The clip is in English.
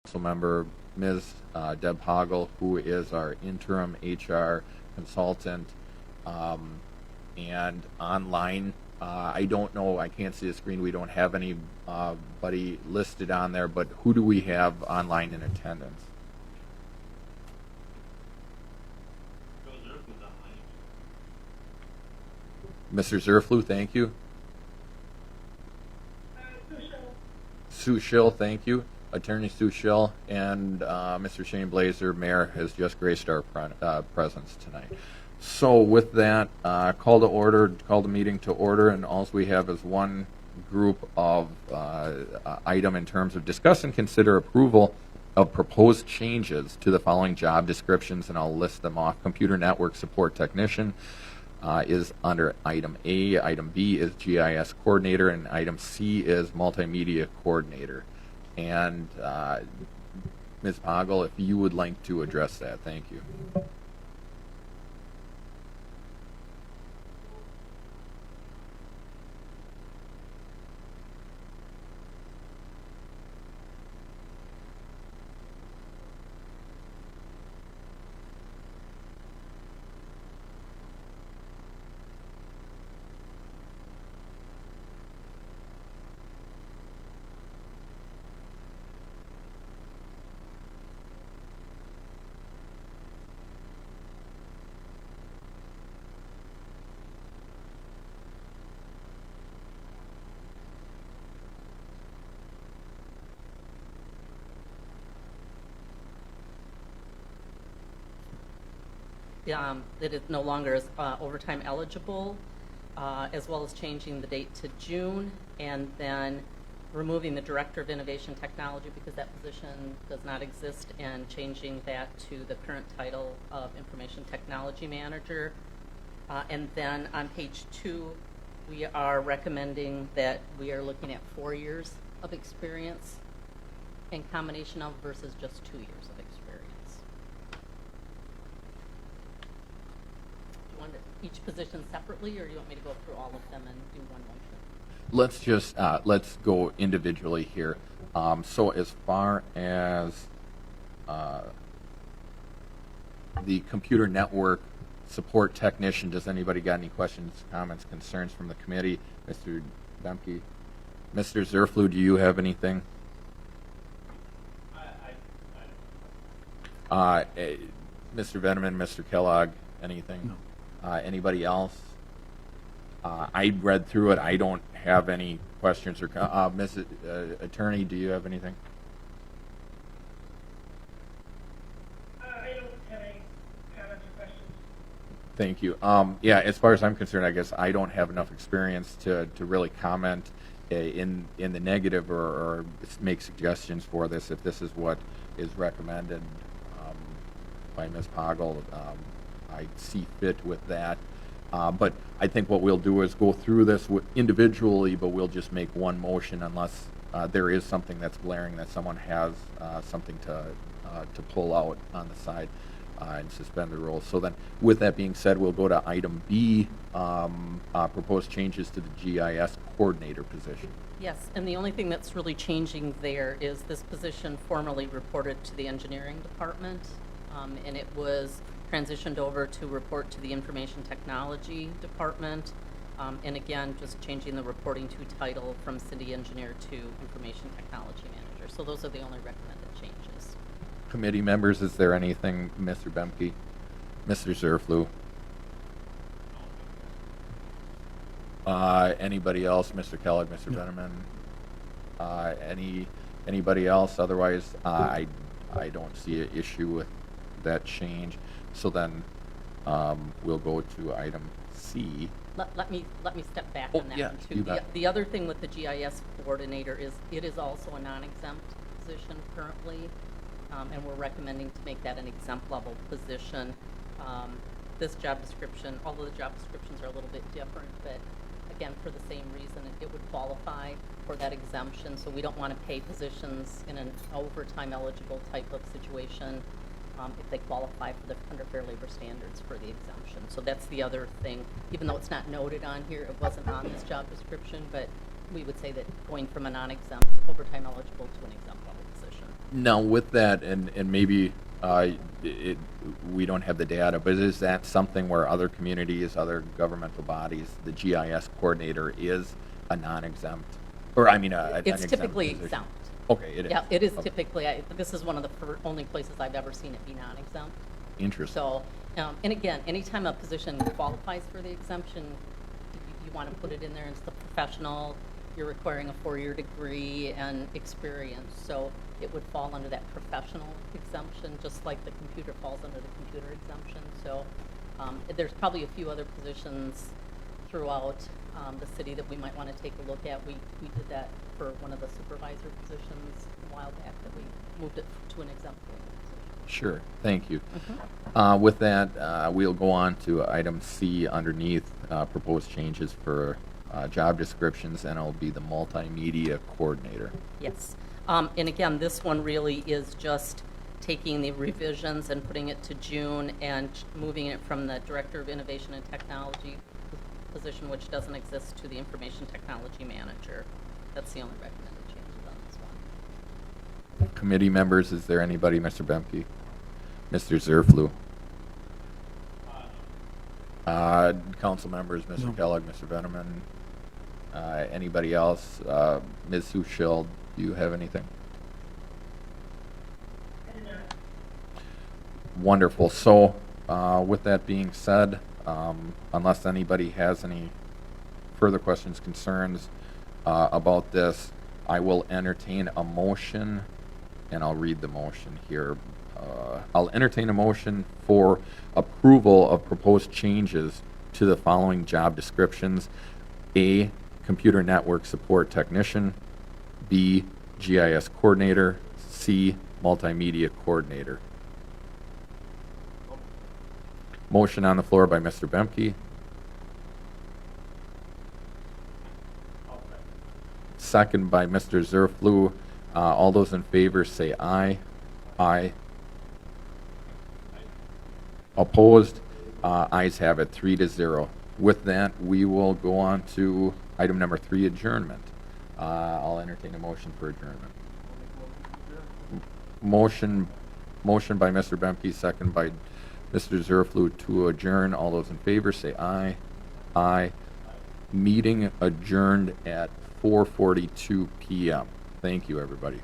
council member, Ms. Deb Hoggle, who is our interim HR consultant, and online. I don't know, I can't see the screen, we don't have anybody listed on there, but who do we have online in attendance? Mr. Zerflu, thank you. Sue Schill, thank you. Attorney Sue Schill, and Mr. Shane Blazer, Mayor, has just graced our presence tonight. So with that, call the meeting to order, and all we have is one group of item in terms of discuss and consider approval of proposed changes to the following job descriptions, and I'll list them off. Computer Network Support Technician is under item A, item B is GIS Coordinator, and item C is Multimedia Coordinator. And Ms. Poggle, if you would like to address that, thank you. That it no longer is overtime eligible, as well as changing the date to June, and then removing the Director of Innovation Technology because that position does not exist, and changing that to the current title of Information Technology Manager. And then on page 2, we are recommending that we are looking at 4 years of experience in combination of versus just 2 years of experience. Each position separately, or do you want me to go through all of them and do one motion? Let's just let's go individually here. So as far as the Computer Network Support Technician, does anybody got any questions, comments, concerns from the committee? Mr. Demke, Mr. Zerflu, do you have anything? Mr. Veneman, Mr. Kellogg, anything? No. Anybody else? I read through it. I don't have any questions or Ms. Attorney, do you have anything? I don't have any comments or questions. Thank you. Yeah, as far as I'm concerned, I guess I don't have enough experience to really comment in the negative or make suggestions for this. If this is what is recommended by Ms. Poggle, I see fit with that. But I think what we'll do is go through this individually, but we'll just make one motion unless there is something that's glaring that someone has something to pull out on the side and suspend the rules. So then, with that being said, we'll go to item B, proposed changes to the GIS coordinator position. Yes, and the only thing that's really changing there is this position formerly reported to the engineering department, and it was transitioned over to report to the information technology department, and again, just changing the reporting to title from city engineer to information technology manager. So those are the only recommended changes. Committee members, is there anything, Mr. Bemke, Mr. Zerflu? Anybody else, Mr. Kellogg, Mr. Veneman? Anybody else? Otherwise, I don't see an issue with that change. So then we'll go to item C. Let me step back Oh, on that yeah, one you too. bet. The other thing with the GIS coordinator is it is also a non-exempt position currently, and we're recommending to make that an exempt level position. This job description, although the job descriptions are a little bit different, but again, for the same reason, it would qualify for that exemption. So we don't want to pay positions in an overtime eligible type of situation if they qualify for the under Fair Labor Standards for the exemption. So that's the other thing. Even though it's not noted on here, it wasn't on this job description, but we would say that going from a non-exempt overtime eligible to an exempt level position. Now, with that, and maybe we don't have the data, but is that something where other communities, other governmental bodies, the GIS coordinator is a non-exempt, or I mean, an It's exempt typically position? exempt. Okay, it is. Yeah, it is Okay. typically, this is one of the only places I've ever seen it be non-exempt. Interesting. So, and again, anytime a position qualifies for the exemption, you want to put it in there, it's the professional, you're requiring a 4-year degree and experience, so it would fall under that professional exemption, just like the computer falls under the computer exemption. So, there's probably a few other positions throughout the city that we might want to take a look at. We did that for one of the supervisor positions a while back, that we moved it to an exempt position. Sure, thank you. Mhm. With that, we'll go on to item C underneath, proposed changes for job descriptions, and it'll be the multimedia coordinator. Yes. And again, this one really is just taking the revisions and putting it to June and moving it from the Director of Innovation and Technology position, which doesn't exist, to the Information Technology Manager. That's the only recommended changes on this one. Committee members, is there anybody, Mr. Bemke? Mr. Zerflu? Council members, Mr. Kellogg, Mr. Veneman, anybody else? Ms. Sushil, do you have anything? I do not. Wonderful. So, with that being said, unless anybody has any further questions, concerns about this, I will entertain a motion, and I'll read the motion here. I'll entertain a motion for approval of proposed changes to the following job descriptions: A, computer network support technician; B, GIS coordinator; C, multimedia coordinator. Motion on the floor by Mr. Bemke. Second by Mr. Zerflu. All those in favor say aye. Aye. Opposed? Ayes have it, 3-0. With that, we will go on to item number 3, adjournment. I'll entertain a motion for adjournment. Motion by Mr. Bemke, second by Mr. Zerflu to adjourn. All those in favor say aye. Aye. Meeting adjourned at 4:42 p.m. Thank you, everybody.